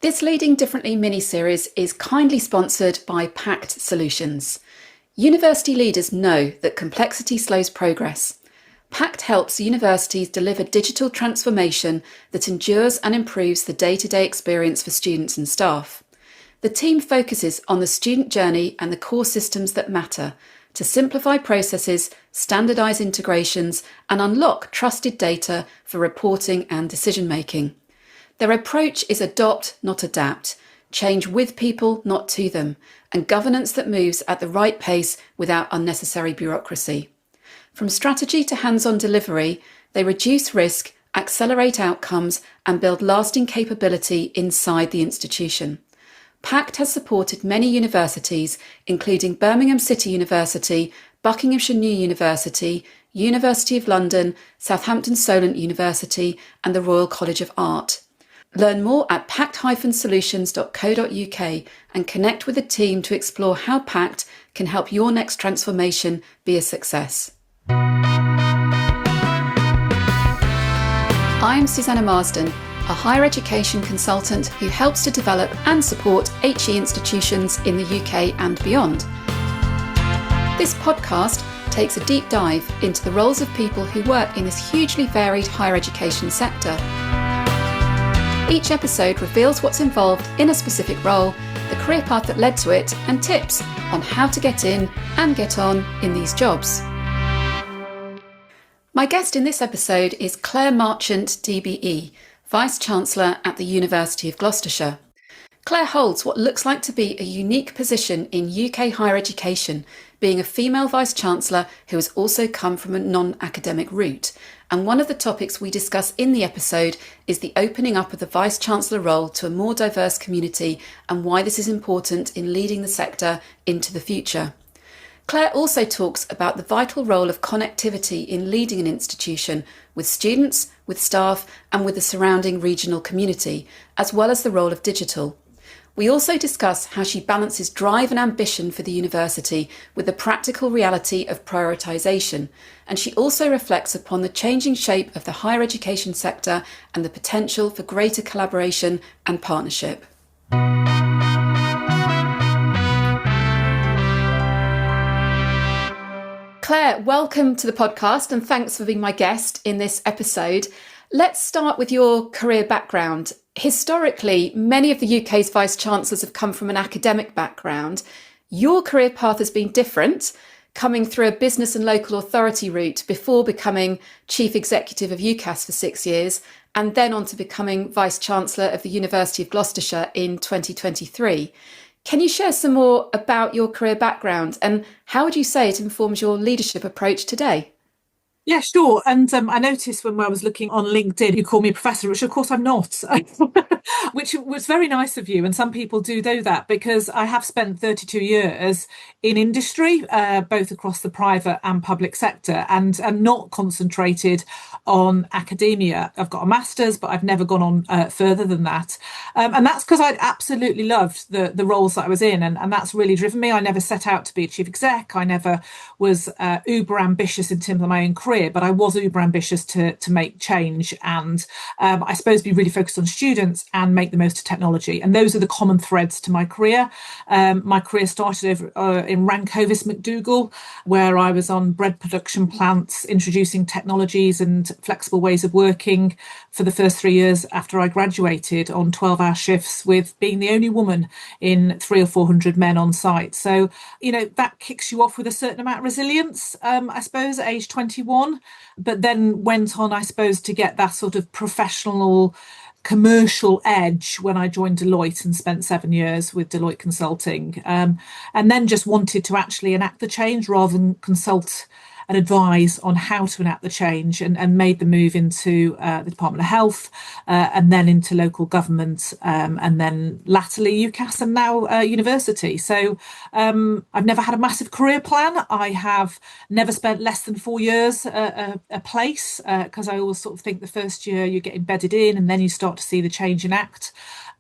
This Leading Differently mini-series is kindly sponsored by Pact Solutions. University leaders know that complexity slows progress. Pact helps universities deliver digital transformation that endures and improves the day-to-day experience for students and staff. The team focuses on the student journey and the core systems that matter to simplify processes, standardise integrations, and unlock trusted data for reporting and decision-making. Their approach is adopt, not adapt, change with people, not to them, and governance that moves at the right pace without unnecessary bureaucracy. From strategy to hands-on delivery, they reduce risk, accelerate outcomes, and build lasting capability inside the institution. Pact has supported many universities, including Birmingham City University, Buckinghamshire New University, University of London, Southampton Solent University, and the Royal College of Art. Learn more at pact-solutions.co.uk and connect with the team to explore how Pact can help your next transformation be a success. I'm Susanna Marsden, a higher education consultant who helps to develop and support HE institutions in the UK and beyond. This podcast takes a deep dive into the roles of people who work in this hugely varied higher education sector. Each episode reveals what's involved in a specific role, the career path that led to it, and tips on how to get in and get on in these jobs. My guest in this episode is Clare Marchant DBE, Vice-Chancellor at the University of Gloucestershire. Clare holds what looks like to be a unique position in UK higher education, being a female Vice-Chancellor who has also come from a non-academic route. And one of the topics we discuss in the episode is the opening up of the Vice-Chancellor role to a more diverse community and why this is important in leading the sector into the future. Clare also talks about the vital role of connectivity in leading an institution with students, with staff, and with the surrounding regional community, as well as the role of digital. We also discuss how she balances drive and ambition for the university with the practical reality of prioritisation, and she also reflects upon the changing shape of the higher education sector and the potential for greater collaboration and partnership. Clare, welcome to the podcast and thanks for being my guest in this episode. Let's start with your career background. Historically, many of the UK's Vice-Chancellors have come from an academic background. Your career path has been different, coming through a business and local authority route before becoming Chief Executive of UCAS for 6 years, and then on to becoming Vice-Chancellor of the University of Gloucestershire in 2023. Can you share some more about your career background and how would you say it informs your leadership approach today? Yeah, sure. And I noticed when I was looking on LinkedIn, you call me a professor, which of course I'm not, which was very nice of you. And some people do that because I have spent 32 years in industry, both across the private and public sector, and am not concentrated on academia. I've got a master's, but I've never gone on further than that. And that's because I'd absolutely loved the roles that I was in. And that's really driven me. I never set out to be a chief exec. I never was uber ambitious in terms of my own career, but I was uber ambitious to make change and I suppose be really focused on students and make the most of technology. And those are the common threads to my career. My career started over in Rancovis McDougall, where I was on bread production plants, introducing technologies and flexible ways of working for the first 3 years after I graduated on 12-hour shifts, with being the only woman in 300 or 400 men on site. So, that kicks you off with a certain amount of resilience, I suppose, at age 21, but then went on, I suppose, to get that sort of professional commercial edge when I joined Deloitte and spent 7 years with Deloitte Consulting, and then just wanted to actually enact the change rather than consult and advise on how to enact the change, and made the move into the Department of Health, and then into local government, and then latterly UCAS and now university. So I've never had a massive career plan. I have never spent less than 4 years at a place, because I always sort of think the first year you get embedded in and then you start to see the change enact.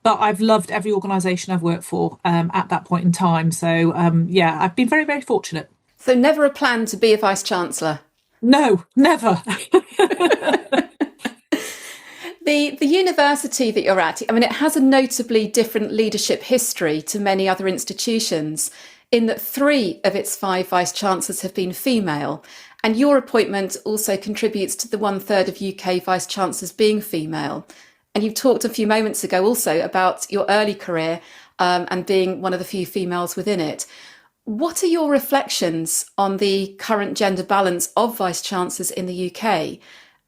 But I've loved every organisation I've worked for at that point in time. So I've been very, very fortunate. So never a plan to be a Vice-Chancellor? No, never. The university that you're at, I mean, it has a notably different leadership history to many other institutions in that 3 of its 5 vice-chancellors have been female. And your appointment also contributes to the 1/3 of UK vice-chancellors being female. And you've talked a few moments ago also about your early career and being one of the few females within it. What are your reflections on the current gender balance of vice-chancellors in the UK?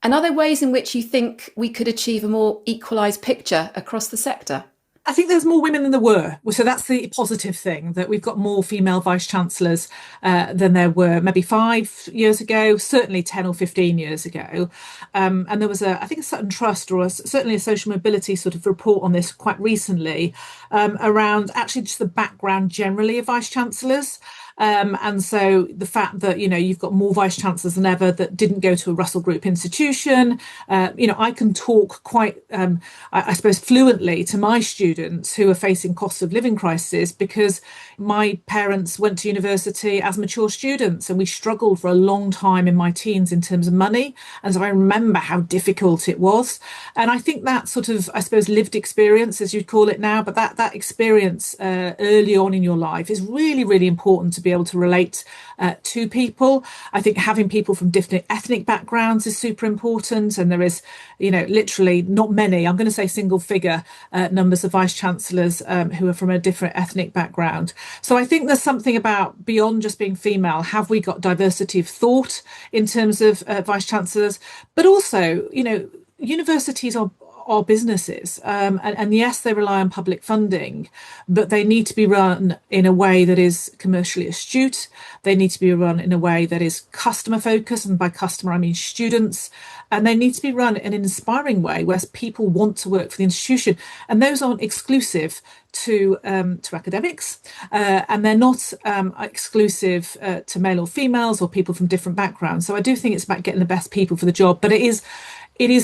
And are there ways in which you think we could achieve a more equalised picture across the sector? I think there's more women than there were. So that's the positive thing, that we've got more female vice-chancellors than there were maybe 5 years ago, certainly 10 or 15 years ago. And there was I think a Sutton Trust or certainly a social mobility sort of report on this quite recently around actually just the background generally of vice-chancellors. And so the fact that, you've got more vice-chancellors than ever that didn't go to a Russell Group institution. I can talk quite, I suppose, fluently to my students who are facing cost of living crisis because my parents went to university as mature students and we struggled for a long time in my teens in terms of money. And so I remember how difficult it was. And I think that sort of, I suppose, lived experience, as you'd call it now, but that experience early on in your life is really, really important to be able to relate to people. I think having people from different ethnic backgrounds is super important. And there is, literally not many, I'm going to say single figure numbers of vice-chancellors who are from a different ethnic background. So I think there's something about beyond just being female, have we got diversity of thought in terms of vice-chancellors, but also, universities are businesses. And yes, they rely on public funding, but they need to be run in a way that is commercially astute. They need to be run in a way that is customer focused. And by customer, I mean students. And they need to be run in an inspiring way where people want to work for the institution. And those aren't exclusive to academics, and they're not exclusive to male or females or people from different backgrounds. So I do think it's about getting the best people for the job, but it is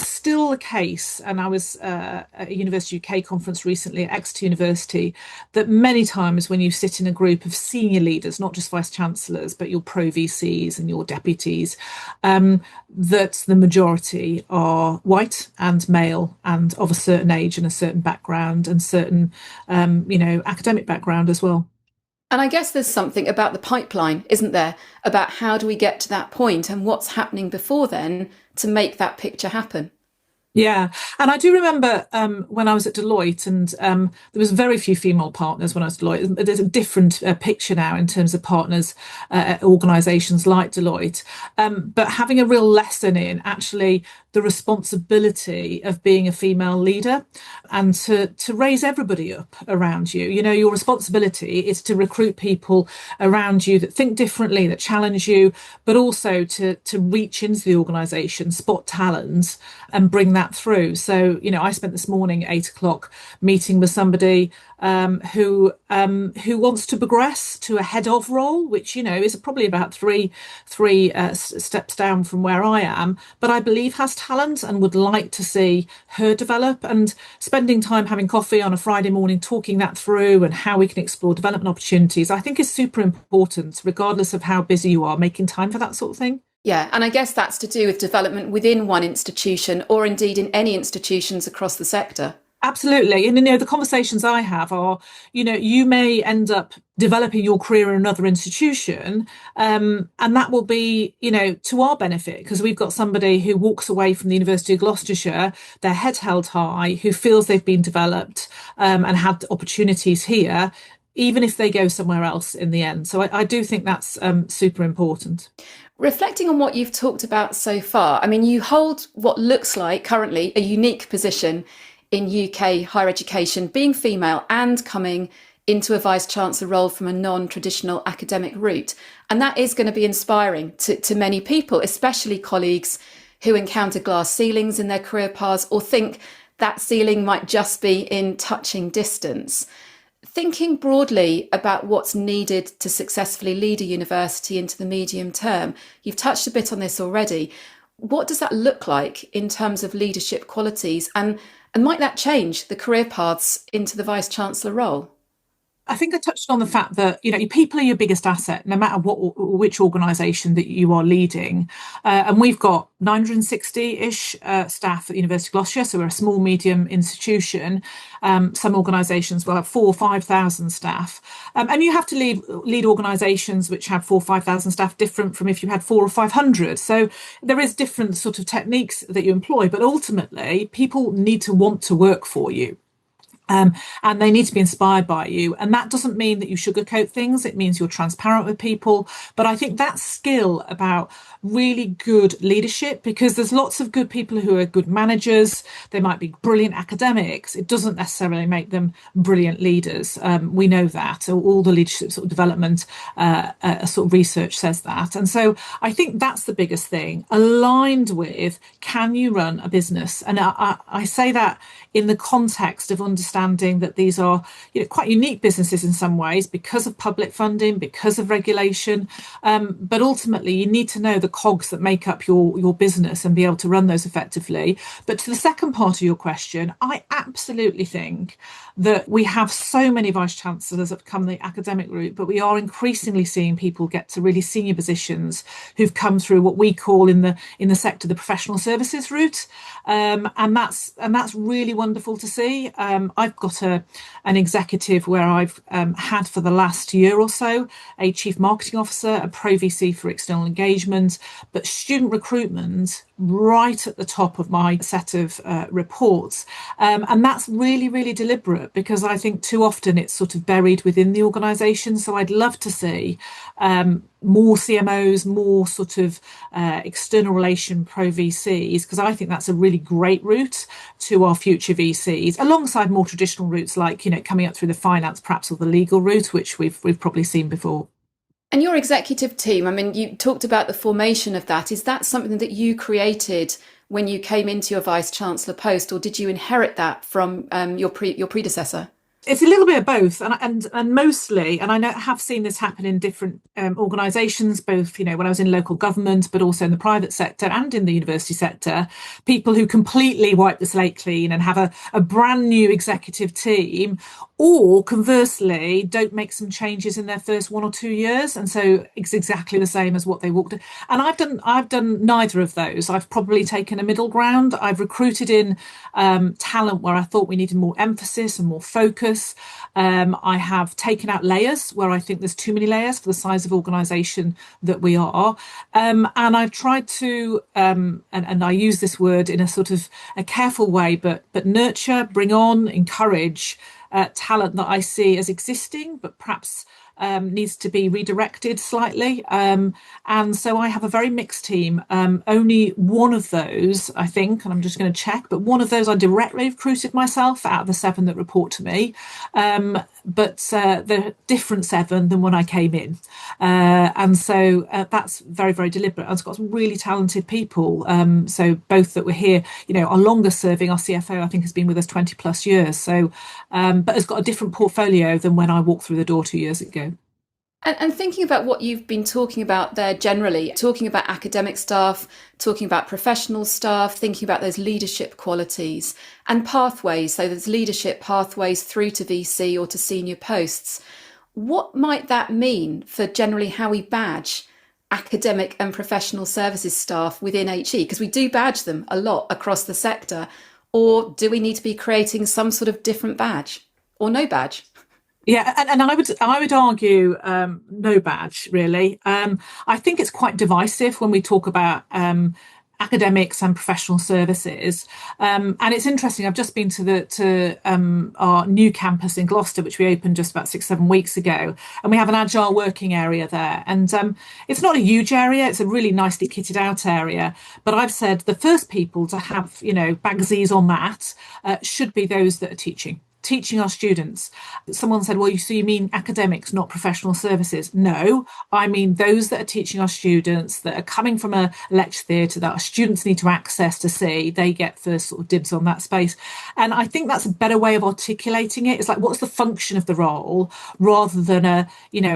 still the case, and I was at a University UK conference recently at Exeter University, that many times when you sit in a group of senior leaders, not just vice-chancellors, but your pro-VCs and your deputies, that the majority are white and male and of a certain age and a certain background and certain, academic background as well. And I guess there's something about the pipeline, isn't there? About how do we get to that point and what's happening before then to make that picture happen. Yeah. And I do remember when I was at Deloitte, and there was very few female partners when I was at Deloitte. There's a different picture now in terms of partners at organisations like Deloitte. But having a real lesson in actually the responsibility of being a female leader and to raise everybody up around you. Your responsibility is to recruit people around you that think differently, that challenge you, but also to reach into the organisation, spot talent and bring that through. So, I spent this morning at 8 o'clock meeting with somebody who wants to progress to a head of role, which, is probably about three steps down from where I am, but I believe has talent and would like to see her develop. And spending time having coffee on a Friday morning, talking that through and how we can explore development opportunities, I think is super important, regardless of how busy you are, making time for that sort of thing. Yeah, and I guess that's to do with development within one institution or indeed in any institutions across the sector. Absolutely. And, the conversations I have are, you may end up developing your career in another institution, and that will be, to our benefit, because we've got somebody who walks away from the University of Gloucestershire, their head held high, who feels they've been developed and had opportunities here, even if they go somewhere else in the end. So I do think that's super important. Reflecting on what you've talked about so far, I mean, you hold what looks like currently a unique position in UK higher education, being female and coming into a vice-chancellor role from a non-traditional academic route. And that is going to be inspiring to many people, especially colleagues who encounter glass ceilings in their career paths or think that ceiling might just be in touching distance. Thinking broadly about what's needed to successfully lead a university into the medium term, you've touched a bit on this already. What does that look like in terms of leadership qualities, and might that change the career paths into the Vice-Chancellor role? I think I touched on the fact that, your people are your biggest asset, no matter which organisation that you are leading. And we've got 960-ish staff at the University of Gloucestershire, so we're a small, medium institution. Some organisations will have 4,000 or 5,000 staff. And you have to lead organisations which have 4,000 or 5,000 staff different from if you had 400 or 500. So there is different sort of techniques that you employ, but ultimately people need to want to work for you. And they need to be inspired by you. And that doesn't mean that you sugarcoat things. It means you're transparent with people. But I think that skill about really good leadership, because there's lots of good people who are good managers. They might be brilliant academics. It doesn't necessarily make them brilliant leaders. We know that. All the leadership sort of development sort of research says that. And so I think that's the biggest thing, aligned with, can you run a business? And I say that in the context of understanding that these are quite unique businesses in some ways because of public funding, because of regulation. But ultimately, you need to know the cogs that make up your business and be able to run those effectively. But to the second part of your question, I absolutely think that we have so many vice-chancellors that have come the academic route, but we are increasingly seeing people get to really senior positions who've come through what we call in the sector the professional services route, and that's really wonderful to see. I've got an executive where I've had for the last year or so a chief marketing officer, a pro VC for external engagement, but student recruitment right at the top of my set of reports. And that's really, really deliberate, because I think too often it's sort of buried within the organisation. So I'd love to see more CMOs, more sort of external relation pro VCs, because I think that's a really great route to our future VCs, alongside more traditional routes like, coming up through the finance perhaps, or the legal route, which we've probably seen before. And your executive team, I mean, you talked about the formation of that. Is that something that you created when you came into your Vice-Chancellor post, or did you inherit that from your predecessor? It's a little bit of both, and mostly, and I have seen this happen in different organisations, both when I was in local government, but also in the private sector and in the university sector. People who completely wipe the slate clean and have a brand new executive team, or conversely, don't make some changes in their first 1 or 2 years, and so it's exactly the same as what they walked in. And I've done neither of those. I've probably taken a middle ground. I've recruited in talent where I thought we needed more emphasis and more focus. I have taken out layers where I think there's too many layers for the size of organisation that we are. And I've tried to, and I use this word in a sort of a careful way, but nurture, bring on, encourage talent that I see as existing, but perhaps needs to be redirected slightly. And so I have a very mixed team. Only one of those, I think, and I'm just going to check, but one of those I directly recruited myself out of the 7 that report to me. But they're different 7 than when I came in. And so that's very, very deliberate. I've got some really talented people. So both that were here, are longer serving. Our CFO, I think, has been with us 20 plus years. So, but has got a different portfolio than when I walked through the door 2 years ago. And thinking about what you've been talking about there generally, talking about academic staff, talking about professional staff, thinking about those leadership qualities and pathways. So there's leadership pathways through to VC or to senior posts. What might that mean for generally how we badge academic and professional services staff within HE? Because we do badge them a lot across the sector. Or do we need to be creating some sort of different badge or no badge? Yeah, and I would argue no badge, really. I think it's quite divisive when we talk about academics and professional services. And it's interesting, I've just been to our new campus in Gloucester, which we opened just about 6-7 weeks ago. And we have an agile working area there. And it's not a huge area, it's a really nicely kitted out area. But I've said the first people to have, bagsies on that should be those that are teaching our students. Someone said, well, you mean academics, not professional services? No, I mean those that are teaching our students, that are coming from a lecture theatre that our students need to access to see. They get first sort of dibs on that space. And I think that's a better way of articulating it. It's like, what's the function of the role, rather than a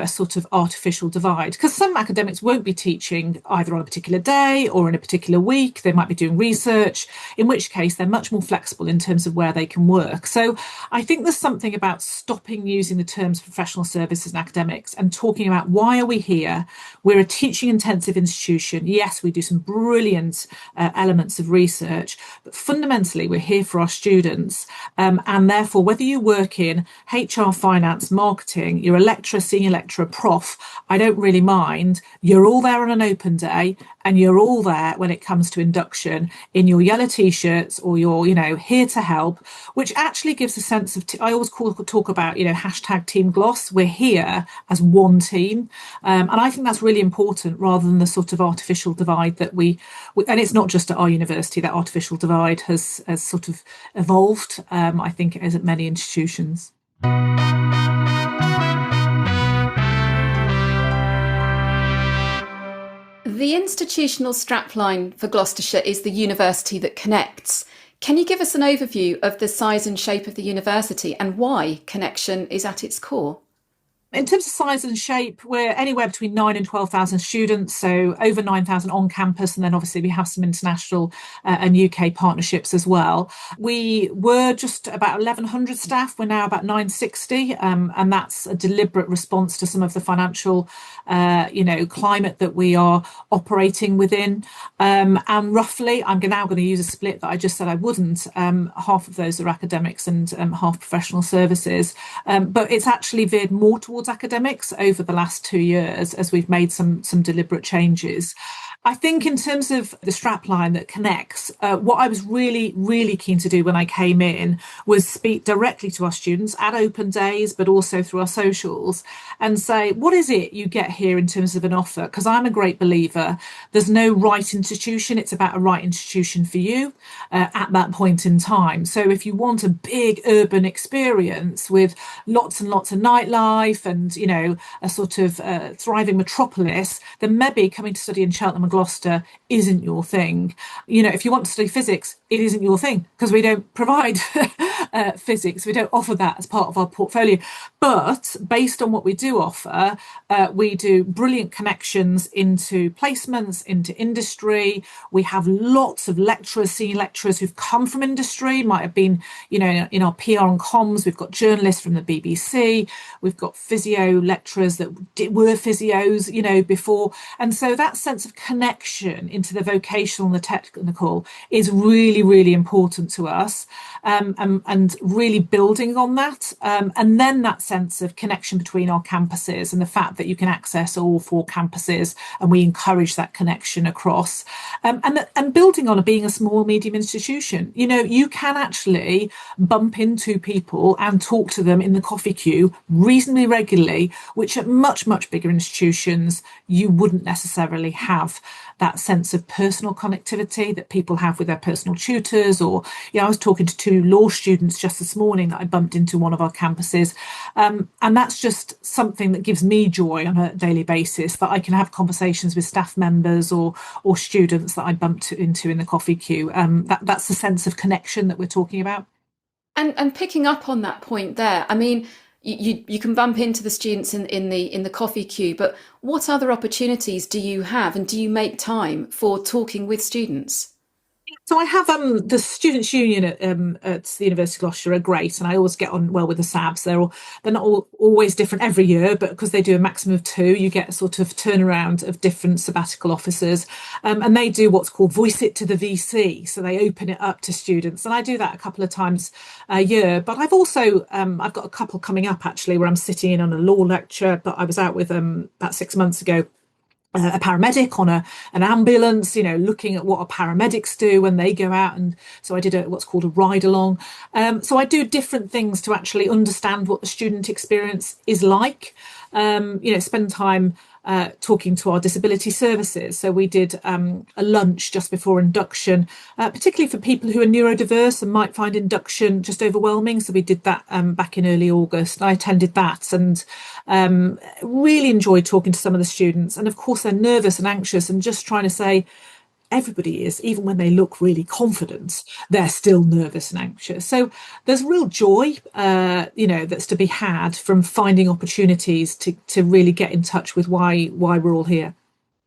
sort of artificial divide? Because some academics won't be teaching either on a particular day or in a particular week. They might be doing research, in which case they're much more flexible in terms of where they can work. So I I think there's something about stopping using the terms professional services and academics and talking about why are we here? We're a teaching intensive institution. Yes, we do some brilliant elements of research, but fundamentally we're here for our students. And therefore, whether you work in HR, finance, marketing, you're a lecturer, senior lecturer, prof, I don't really mind. You're all there on an open day and you're all there when it comes to induction in your yellow t-shirts or your, here to help, which actually gives a sense of, I always talk about, hashtag team gloss. We're here as one team. And I think that's really important rather than the sort of artificial divide that we and it's not just at our university, that artificial divide has sort of evolved, I think, as at many institutions. The institutional strapline for Gloucestershire is the university that connects. Can you give us an overview of the size and shape of the university and why connection is at its core? In terms of size and shape, we're anywhere between 9 and 12,000 students, so over 9,000 on campus. And then obviously we have some international and UK partnerships as well. We were just about 1,100 staff. We're now about 960. And that's a deliberate response to some of the financial, climate that we are operating within. And roughly, I'm now going to use a split that I just said I wouldn't. Half of those are academics and half professional services. But it's actually veered more towards academics over the last 2 years as we've made some deliberate changes. I think in terms of the strapline that connects, what I was really, really keen to do when I came in was speak directly to our students at open days, but also through our socials and say, what is it you get here in terms of an offer? Because I'm a great believer. There's no right institution. It's about a right institution for you at that point in time. So if you want a big urban experience with lots and lots of nightlife and, a sort of thriving metropolis, then maybe coming to study in Cheltenham and Gloucester isn't your thing. If you want to study physics, it isn't your thing because we don't provide physics. We don't offer that as part of our portfolio. But based on what we do offer, we do brilliant connections into placements, into industry. We have lots of lecturers, senior lecturers who've come from industry, might have been, in our PR and comms. We've got journalists from the BBC. We've got physio lecturers that were physios, before. And so that sense of connection into the vocational and the technical is really, really important to us, and really building on that. And then that sense of connection between our campuses and the fact that you can access all 4 campuses, and we encourage that connection across. And building on it being a small, medium institution, you can actually bump into people and talk to them in the coffee queue reasonably regularly, which at much, much bigger institutions, you wouldn't necessarily have that sense of personal connectivity that people have with their personal tutors. Or, I was talking to 2 law students just this morning that I bumped into one of our campuses. And that's just something that gives me joy on a daily basis, that I can have conversations with staff members or students that I bumped into in the coffee queue. That's the sense of connection that we're talking about. And picking up on that point there, I mean, you can bump into the students in the coffee queue, but what other opportunities do you have, and do you make time for talking with students? So I have the Students' Union at the University of Gloucestershire are great, and I always get on well with the SABs. They're not always different every year, but because they do a maximum of 2, you get a sort of turnaround of different sabbatical officers, and they do what's called Voice It to the VC. So they open it up to students, and I do that a couple of times a year. But I've also I've got a couple coming up actually where I'm sitting in on a law lecture. But I was out with about 6 months ago. A paramedic on an ambulance, looking at what our paramedics do when they go out. And so I did what's called a ride along. So I do different things to actually understand what the student experience is like. Spend time talking to our disability services. So we did a lunch just before induction, particularly for people who are neurodiverse and might find induction just overwhelming. So we did that back in early August. I attended that and really enjoyed talking to some of the students. And of course, they're nervous and anxious and just trying to say, everybody is, even when they look really confident, they're still nervous and anxious. So there's real joy, that's to be had from finding opportunities to really get in touch with why we're all here.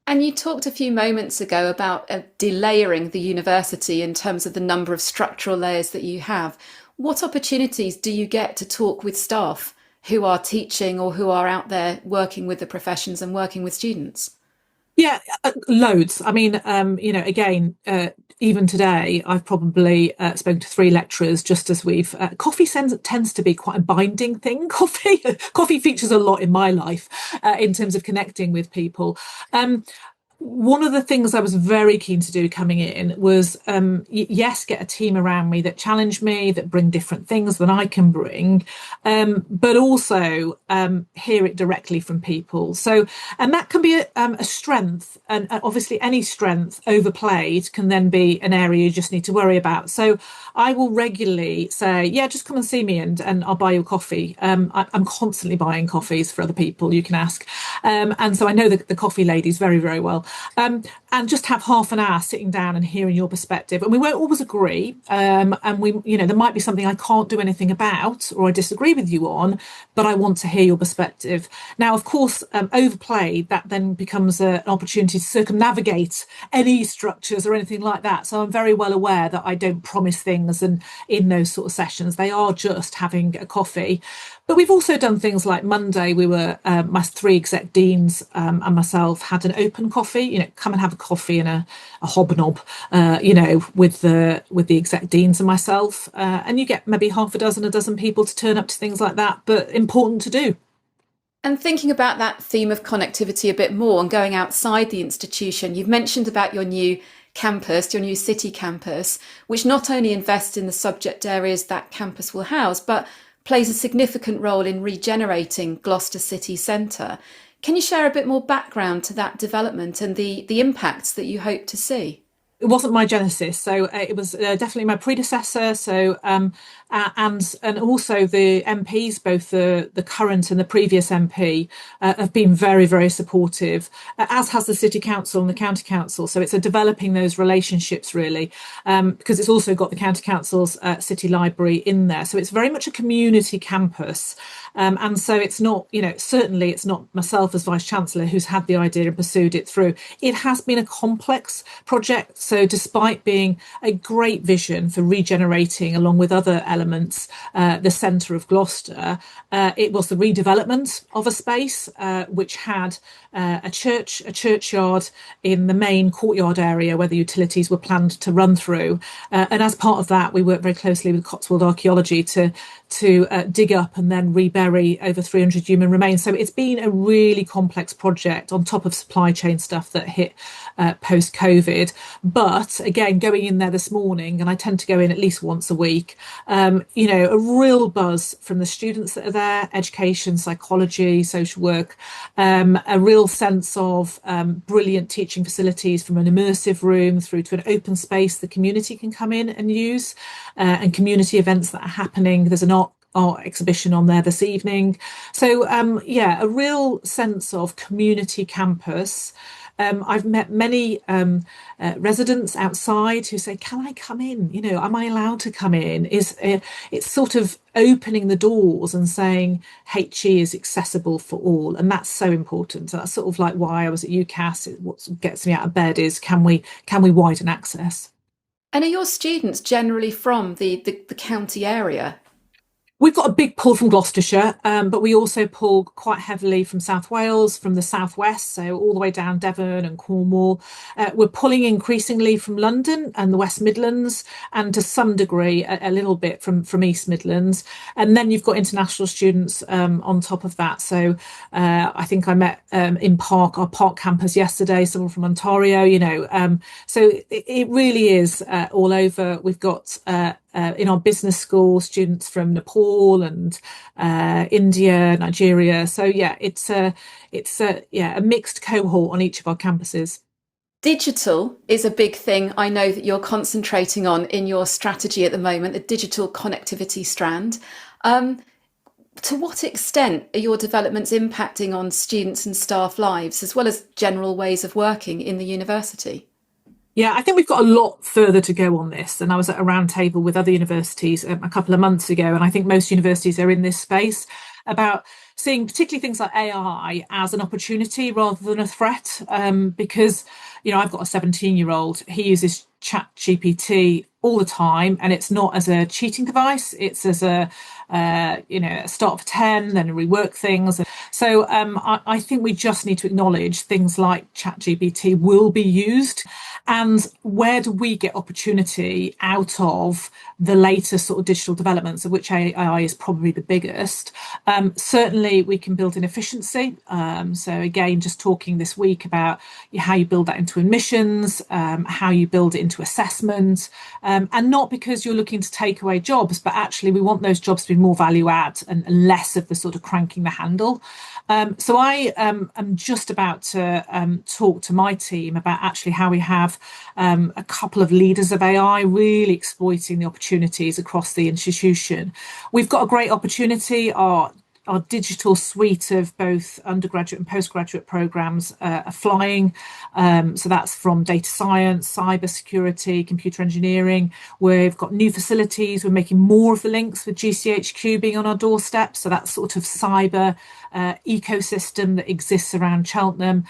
And you talked a few moments ago about delayering the university in terms of the number of structural layers that you have. What opportunities do you get to talk with staff who are teaching or who are out there working with the professions and working with students? Yeah, loads. I mean, again, even today, I've probably spoken to three lecturers just as we've. Coffee tends to be quite a binding thing. Coffee features a lot in my life in terms of connecting with people. One of the things I was very keen to do coming in was, yes, get a team around me that challenge me, that bring different things than I can bring, but also hear it directly from people. So, and that can be a strength, and obviously any strength overplayed can then be an area you just need to worry about. So, I will regularly say, yeah, just come and see me, and I'll buy you a coffee. I'm constantly buying coffees for other people. You can ask, and so I know the coffee ladies very, very well. And just have half an hour sitting down and hearing your perspective. And we won't always agree. And there might be something I can't do anything about or I disagree with you on, but I want to hear your perspective. Now, of course, overplayed, that then becomes an opportunity to circumnavigate any structures or anything like that. So I'm very well aware that I don't promise things, and in those sort of sessions, they are just having a coffee. But we've also done things like Monday, we were, my three exec deans and myself had an open coffee, come and have a coffee and a hobnob, with the exec deans and myself. And you get maybe half a dozen people to turn up to things like that, but important to do. And thinking about that theme of connectivity a bit more and going outside the institution, you've mentioned about your new campus, your new city campus, which not only invests in the subject areas that campus will house, but plays a significant role in regenerating Gloucester city centre. Can you share a bit more background to that development and the impacts that you hope to see? It wasn't my genesis, so it was definitely my predecessor. So and also the MPs, both the current and the previous MP, have been very, very supportive, as has the city council and the county council. So it's a developing those relationships really, because it's also got the county council's city library in there. So it's very much a community campus, and so it's not, certainly it's not myself as Vice-Chancellor who's had the idea and pursued it through. It has been a complex project. So despite being a great vision for regenerating, along with other elements, the centre of Gloucester, it was the redevelopment of a space which had a churchyard in the main courtyard area where the utilities were planned to run through. And as part of that, we worked very closely with Cotswold Archaeology to dig up and then rebury over 300 human remains. So it's been a really complex project on top of supply chain stuff that hit post-COVID. But again, going in there this morning, and I tend to go in at least once a week, a real buzz from the students that are there, education, psychology, social work, a real sense of brilliant teaching facilities, from an immersive room through to an open space the community can come in and use, and community events that are happening. There's an art exhibition on there this evening. So, a real sense of community campus. I've met many residents outside who say, "Can I come in? Am I allowed to come in?" It's sort of opening the doors and saying HE is accessible for all, and that's so important. So that's sort of like why I was at UCAS. What gets me out of bed is can we widen access? And are your students generally from the county area? We've got a big pull from Gloucestershire, but we also pull quite heavily from South Wales, from the southwest, so all the way down Devon and Cornwall. We're pulling increasingly from London and the West Midlands, and to some degree a little bit from East Midlands. And then you've got international students on top of that. So I think I met in our Park campus yesterday, someone from Ontario. So it really is all over. We've got in our business school, students from Nepal and India, Nigeria. So it's a mixed cohort on each of our campuses. Digital is a big thing I know that you're concentrating on in your strategy at the moment, the digital connectivity strand. To what extent are your developments impacting on students and staff lives, as well as general ways of working in the university? Yeah, I think we've got a lot further to go on this. And I was at a round table with other universities a couple of months ago, and I think most universities are in this space about seeing particularly things like AI as an opportunity rather than a threat. Because, I've got a 17-year-old, he uses Chat GPT all the time, and it's not as a cheating device, it's as a start of 10, then rework things. So I think we just need to acknowledge things like ChatGPT will be used. And where do we get opportunity out of the latest sort of digital developments, of which AI is probably the biggest? Certainly, we can build in efficiency. So again, just talking this week about how you build that into admissions, how you build it into assessment, and not because you're looking to take away jobs, but actually we want those jobs to be more value add and less of the sort of cranking the handle. So I am just about to talk to my team about actually how we have a couple of leaders of AI really exploiting the opportunities across the institution. We've got a great opportunity. Our digital suite of both undergraduate and postgraduate programs are flying. So that's from data science, cyber security, computer engineering. We've got new facilities. We're making more of the links with GCHQ being on our doorstep. So that sort of cyber ecosystem that exists around Cheltenham.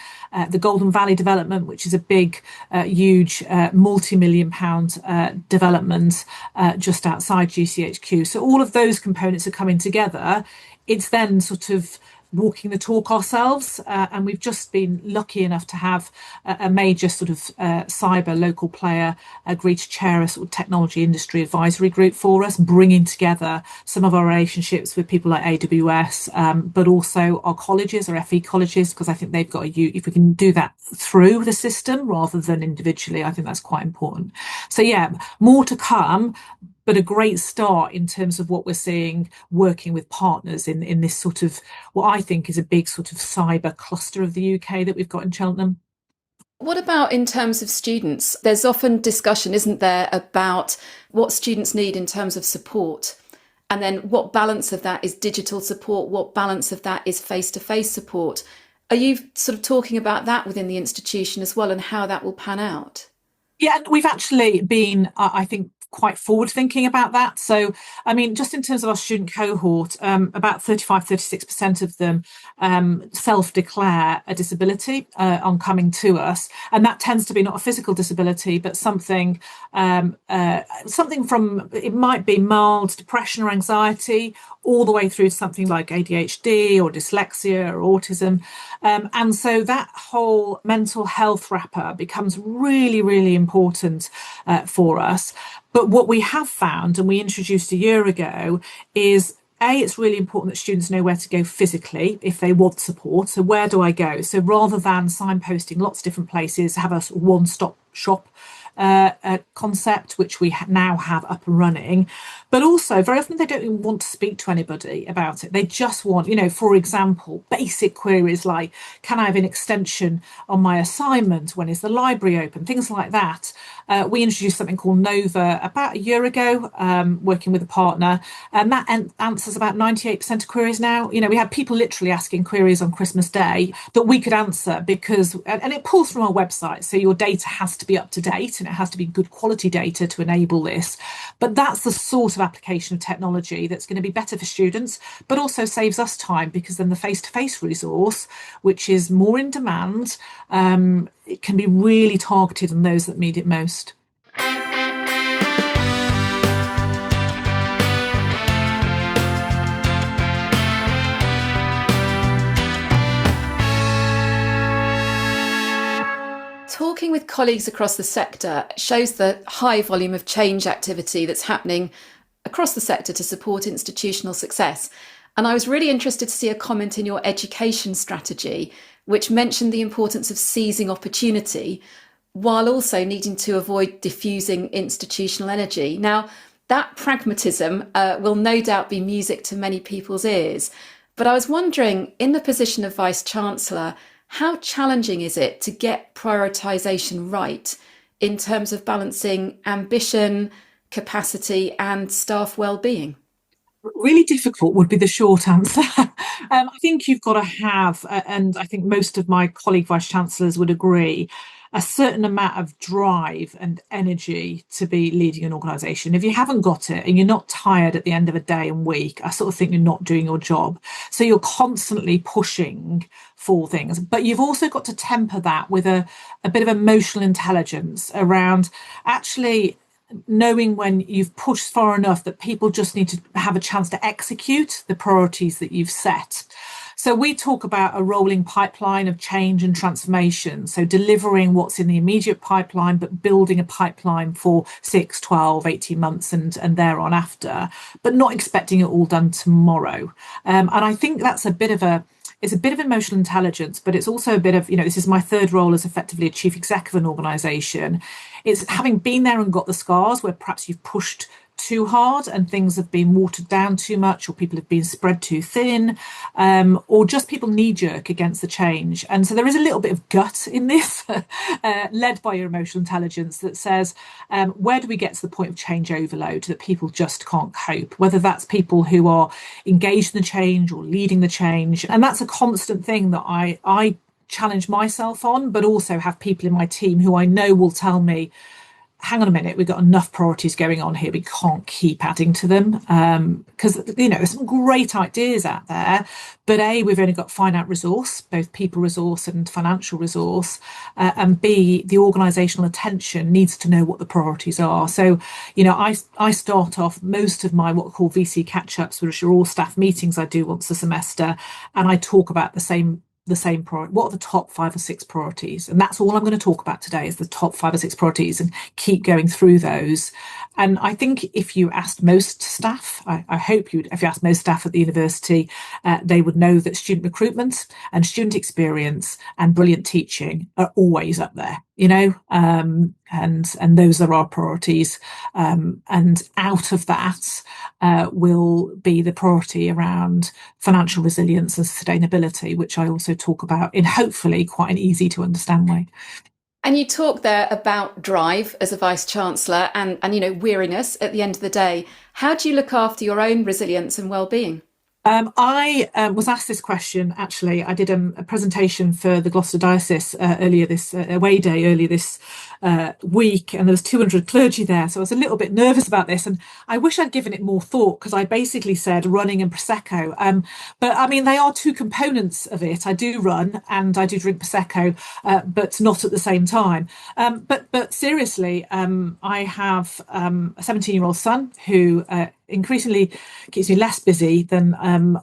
The Golden Valley development, which is a big, huge, multi-million pound development just outside GCHQ. So all of those components are coming together. It's then sort of walking the talk ourselves. And we've just been lucky enough to have a major sort of cyber local player agree to chair a sort of technology industry advisory group for us, bringing together some of our relationships with people like AWS, but also our colleges, our FE colleges, because I think they've got if we can do that through the system rather than individually, I think that's quite important. So yeah, more to come, but a great start in terms of what we're seeing working with partners in this sort of what I think is a big sort of cyber cluster of the UK that we've got in Cheltenham. What about in terms of students? There's often discussion, isn't there, about what students need in terms of support, and then what balance of that is digital support, what balance of that is face-to-face support. Are you sort of talking about that within the institution as well, and how that will pan out? Yeah, and we've actually been, I think, quite forward thinking about that. So, I mean, just in terms of our student cohort, about 36% of them self-declare a disability on coming to us. And that tends to be not a physical disability, but something from, it might be mild depression or anxiety, all the way through to something like ADHD or dyslexia or autism. And so that whole mental health wrapper becomes really, really important for us. But what we have found, and we introduced a year ago, is it's really important that students know where to go physically if they want support. So where do I go? So rather than signposting lots of different places, have a one-stop shop concept, which we now have up and running. But also, very often they don't even want to speak to anybody about it. They just want, for example, basic queries like, can I have an extension on my assignment? When is the library open? Things like that. We introduced something called Nova about a year ago, working with a partner, and that answers about 98% of queries now. We had people literally asking queries on Christmas Day that we could answer because, and it pulls from our website, so your data has to be up to date and it has to be good quality data to enable this. But that's the sort of application of technology that's going to be better for students, but also saves us time, because then the face-to-face resource, which is more in demand, it can be really targeted on those that need it most. Talking with colleagues across the sector shows the high volume of change activity that's happening across the sector to support institutional success. And I was really interested to see a comment in your education strategy, which mentioned the importance of seizing opportunity while also needing to avoid diffusing institutional energy. Now, that pragmatism will no doubt be music to many people's ears. But I was wondering, in the position of Vice-Chancellor, how challenging is it to get prioritisation right in terms of balancing ambition, capacity and staff well-being? Really difficult would be the short answer. I think you've got to have, and I think most of my colleague Vice-Chancellors would agree, a certain amount of drive and energy to be leading an organisation. If you haven't got it and you're not tired at the end of a day and week, I sort of think you're not doing your job. So you're constantly pushing for things, but you've also got to temper that with a bit of emotional intelligence around actually knowing when you've pushed far enough that people just need to have a chance to execute the priorities that you've set. So we talk about a rolling pipeline of change and transformation. So delivering what's in the immediate pipeline, but building a pipeline for 6, 12, 18 months and thereon after, but not expecting it all done tomorrow. And I think that's it's a bit of emotional intelligence, but it's also a bit of, this is my third role as effectively a chief exec of an organisation. It's having been there and got the scars where perhaps you've pushed too hard and things have been watered down too much, or people have been spread too thin, or just people knee-jerk against the change. And so there is a little bit of gut in this, led by your emotional intelligence, that says, where do we get to the point of change overload that people just can't cope, whether that's people who are engaged in the change or leading the change. And that's a constant thing that I challenge myself on, but also have people in my team who I know will tell me, hang on a minute, we've got enough priorities going on here. We can't keep adding to them because, there's some great ideas out there. But A, we've only got finite resource, both people resource and financial resource. And B, the organisational attention needs to know what the priorities are. So, I start off most of my what I call VC catch-ups, which are all staff meetings I do once a semester. And I talk about the same priority. What are the top 5 or 6 priorities? And that's all I'm going to talk about today, is the top 5 or 6 priorities, and keep going through those. And I think if you asked most staff, I hope if you asked most staff at the university, they would know that student recruitment and student experience and brilliant teaching are always up there, and those are our priorities. And out of that will be the priority around financial resilience and sustainability, which I also talk about in hopefully quite an easy to understand way. And you talk there about drive as a Vice-Chancellor and weariness at the end of the day. How do you look after your own resilience and well-being? I was asked this question, actually. I did a presentation for the Gloucester Diocese earlier this week, and there was 200 clergy there. So I was a little bit nervous about this, and I wish I'd given it more thought, because I basically said running and Prosecco. But I mean, they are two components of it. I do run and I do drink Prosecco, but not at the same time. But seriously, I have a 17-year-old son who increasingly keeps me less busy than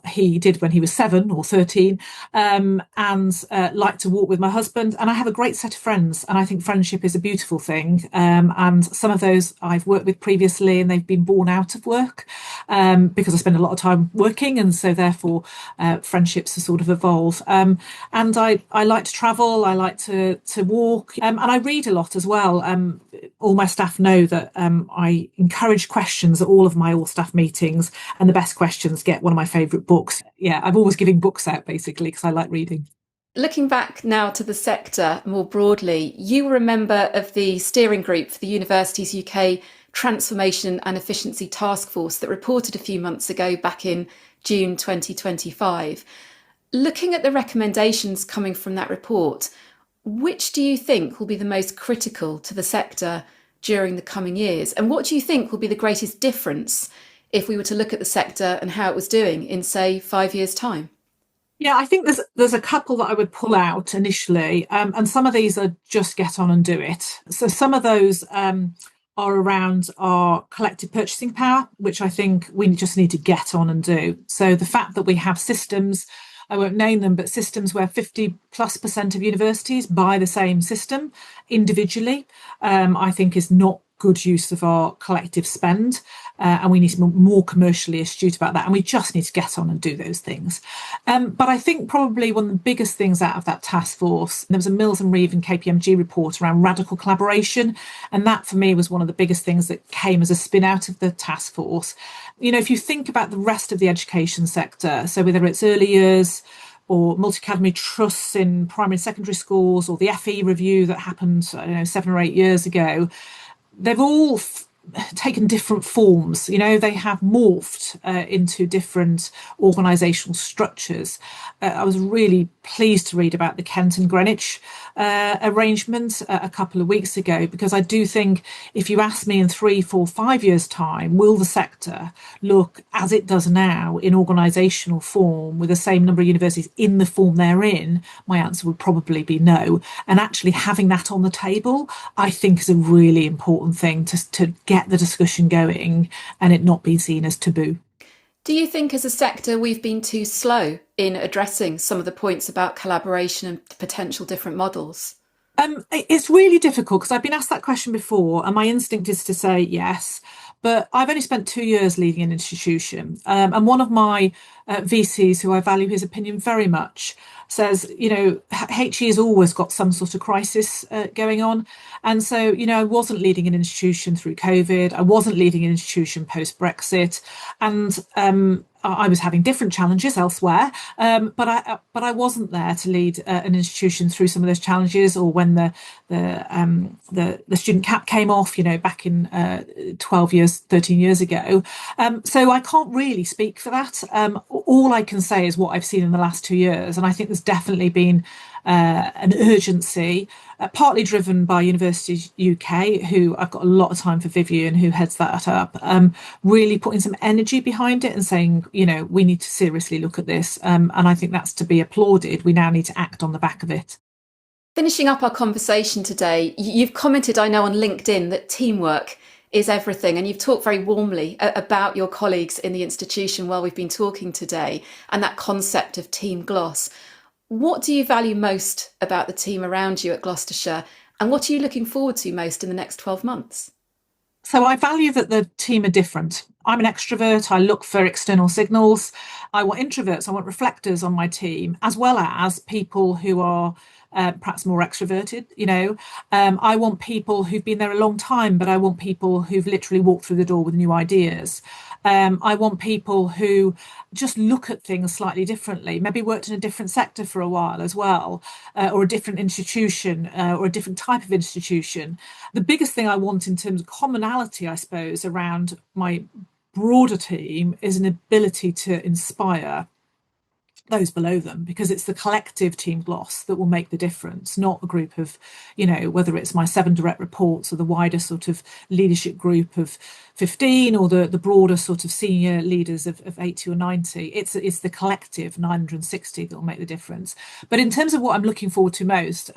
he did when he was 7 or 13, and like to walk with my husband. And I have a great set of friends, and I think friendship is a beautiful thing. And some of those I've worked with previously, and they've been born out of work because I spend a lot of time working, and so therefore friendships have sort of evolved. And I like to travel, I like to walk, and I read a lot as well. All my staff know that I encourage questions at all of my all-staff meetings, and the best questions get one of my favourite books. Yeah, I'm always giving books out, basically, because I like reading. Looking back now to the sector more broadly, you were a member of the steering group for the University's UK Transformation and Efficiency Task Force that reported a few months ago, back in June 2025. Looking at the recommendations coming from that report, which do you think will be the most critical to the sector during the coming years? And what do you think will be the greatest difference if we were to look at the sector and how it was doing in, say, 5 years' time? Yeah, I think there's a couple that I would pull out initially, and some of these are just get on and do it. So some of those are around our collective purchasing power, which I think we just need to get on and do. So the fact that we have systems, I won't name them, but systems where 50+% of universities buy the same system individually, I think is not good use of our collective spend, and we need to be more commercially astute about that, and we just need to get on and do those things. But I think probably one of the biggest things out of that task force, there was a Mills and Reeve and KPMG report around radical collaboration, and that for me was one of the biggest things that came as a spin out of the task force. If you think about the rest of the education sector, so whether it's early years or multi-academy trusts in primary and secondary schools, or the FE review that happened, 7 or 8 years ago, they've all taken different forms. They have morphed into different organisational structures. I was really pleased to read about the Kent and Greenwich arrangement a couple of weeks ago, because I do think if you ask me in 3, 4, 5 years' time, will the sector look as it does now in organisational form with the same number of universities in the form they're in? My answer would probably be no. And actually having that on the table, I think, is a really important thing to get the discussion going and it not be seen as taboo. Do you think as a sector we've been too slow in addressing some of the points about collaboration and potential different models? It's really difficult, because I've been asked that question before, and my instinct is to say yes. But I've only spent 2 years leading an institution. And one of my VCs, who I value his opinion very much, says, HE has always got some sort of crisis going on. And so, I wasn't leading an institution through COVID. I wasn't leading an institution post-Brexit. And I was having different challenges elsewhere, but I wasn't there to lead an institution through some of those challenges, or when the student cap came off, back in 13 years ago. So I can't really speak for that. All I can say is what I've seen in the last 2 years, and I think there's definitely been an urgency, partly driven by Universities UK, who I've got a lot of time for Vivian, who heads that up, really putting some energy behind it and saying, we need to seriously look at this. And I think that's to be applauded. We now need to act on the back of it. Finishing up our conversation today, you've commented, I know, on LinkedIn that teamwork is everything, and you've talked very warmly about your colleagues in the institution while we've been talking today, and that concept of Team Gloss. What do you value most about the team around you at Gloucestershire, and what are you looking forward to most in the next 12 months? So I value that the team are different. I'm an extrovert. I look for external signals. I want introverts. I want reflectors on my team, as well as people who are perhaps more extroverted. I want people who've been there a long time, but I want people who've literally walked through the door with new ideas. I want people who just look at things slightly differently, maybe worked in a different sector for a while as well, or a different institution, or a different type of institution. The biggest thing I want in terms of commonality, I suppose, around my broader team is an ability to inspire those below them, because it's the collective Team Gloss that will make the difference, not a group of, whether it's my 7 direct reports or the wider sort of leadership group of 15, or the broader sort of senior leaders of 80 or 90. It's the collective 960 that will make the difference. But in terms of what I'm looking forward to most,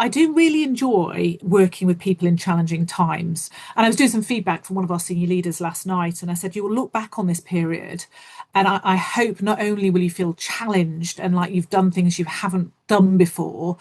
I do really enjoy working with people in challenging times. And I was doing some feedback from one of our senior leaders last night, and I said, you will look back on this period, and I hope not only will you feel challenged and like you've done things you haven't done before,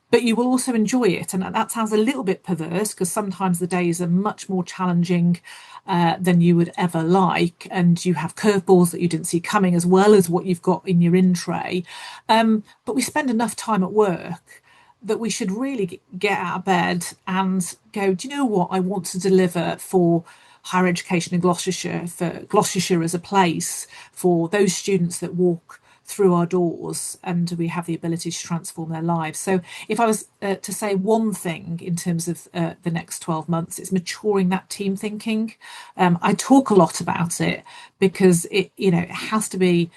but you will also enjoy it. And that sounds a little bit perverse, because sometimes the days are much more challenging than you would ever like, and you have curveballs that you didn't see coming, as well as what you've got in your in tray. But we spend enough time at work that we should really get out of bed and go, do you know what I want to deliver for higher education in Gloucestershire, for Gloucestershire as a place, for those students that walk through our doors, and we have the ability to transform their lives. So if I was to say one thing in terms of the next 12 months, it's maturing that team thinking. I talk a lot about it because it has to be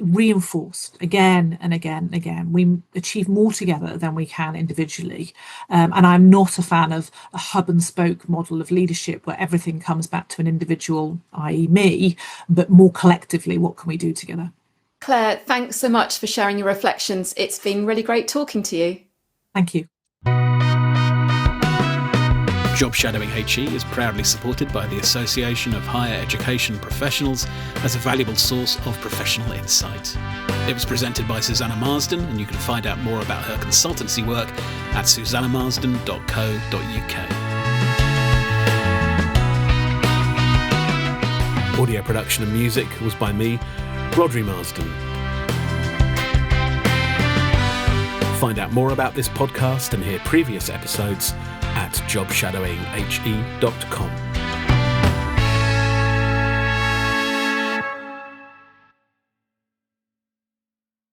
reinforced again and again and again. We achieve more together than we can individually. And I'm not a fan of a hub and spoke model of leadership where everything comes back to an individual, i.e. me, but more collectively, what can we do together? Claire, thanks so much for sharing your reflections. It's been really great talking to you. Thank you. Job Shadowing HE is proudly supported by the Association of Higher Education Professionals as a valuable source of professional insight. It was presented by Susanna Marsden, and you can find out more about her consultancy work at susannamarsden.co.uk. Audio production and music was by me, Rodri Marsden. Find out more about this podcast and hear previous episodes at jobshadowinghe.com.